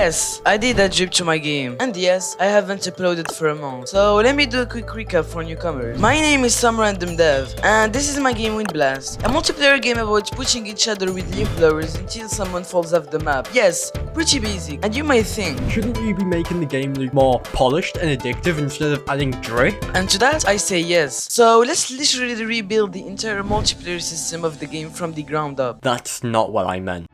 Yes, I did add drip to my game. And yes, I haven't uploaded for a month. So let me do a quick recap for newcomers. My name is some random dev, and this is my game Wind Blast, a multiplayer game about pushing each other with leaf blowers until someone falls off the map. Yes, pretty basic. And you might think, shouldn't you be making the game look more polished and addictive instead of adding drip? And to that I say yes. So let's literally rebuild the entire multiplayer system of the game from the ground up. That's not what I meant.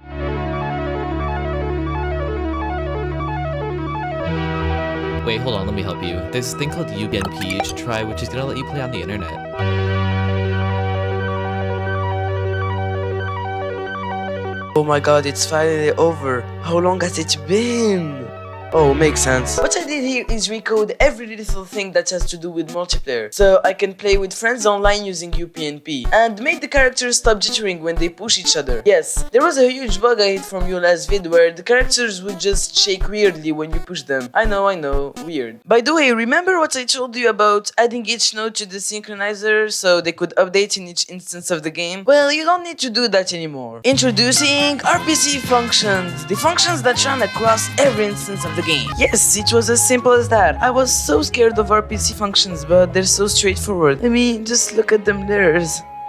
Wait, hold on, let me help you. There's this thing called UBNP you should try, which is gonna let you play on the internet. Oh my god, it's finally over. How long has it been? Oh, makes sense. What I did here is recode every little thing that has to do with multiplayer, so I can play with friends online using UPnP, and make the characters stop jittering when they push each other. Yes, there was a huge bug I hid from you last vid where the characters would just shake weirdly when you push them. I know, weird. By the way, remember what I told you about adding each node to the synchronizer so they could update in each instance of the game? Well, you don't need to do that anymore. Introducing RPC functions, the functions that run across every instance of the game. Yes, it was as simple as that. I was so scared of RPC functions, but they're so straightforward. I mean, just look at them there.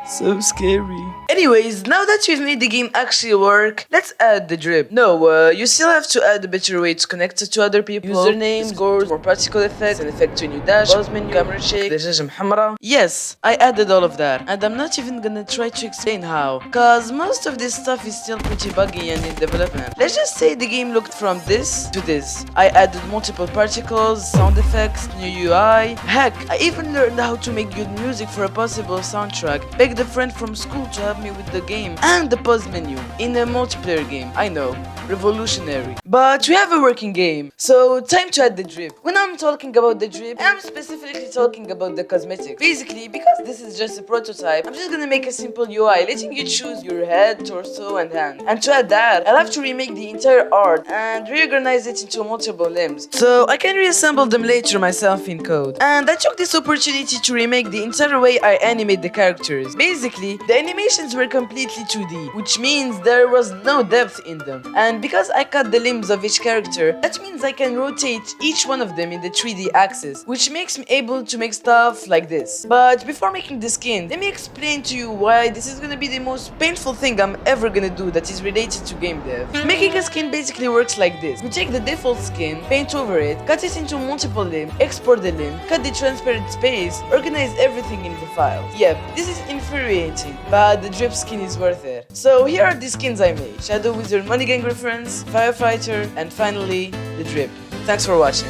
So scary. Anyways, now that we've made the game actually work, let's add the drip. No, you still have to add a better way to connect it to other people. Username, scores, more practical effects, an effect to a new dash, pause menu, camera shake, دجاجة محمرة. Yes, I added all of that. And I'm not even gonna try to explain how, cause most of this stuff is still pretty buggy and in development. Let's just say the game looked from this to this. I added multiple particles, sound effects, new UI. Heck, I even learned how to make good music for a possible soundtrack. Begged a friend from school to help me with the game and the pause menu in a multiplayer game. I know, revolutionary. But we have a working game, so time to add the drip. When I'm talking about the drip, I'm specifically talking about the cosmetics. Basically, because this is just a prototype, I'm just gonna make a simple UI, letting you choose your head, torso, and hand. And to add that, I'll have to remake the entire art and reorganize it into multiple limbs, so I can reassemble them later myself in code. And I took this opportunity to remake the entire way I animate the characters. Basically, the animations were completely 2D, which means there was no depth in them. And because I cut the limbs of each character, that means I can rotate each one of them in the 3D axis, which makes me able to make stuff like this. But before making the skin, let me explain to you why this is gonna be the most painful thing I'm ever gonna do that is related to game dev. Making a skin basically works like this. You take the default skin, paint over it, cut it into multiple limbs, export the limb, cut the transparent space, organize everything in the file. Yep, this is infuriating, but the drip skin is worth it. So here are the skins I made: Shadow Wizard Money Gang reference, Firefighter, and finally the drip. Thanks for watching.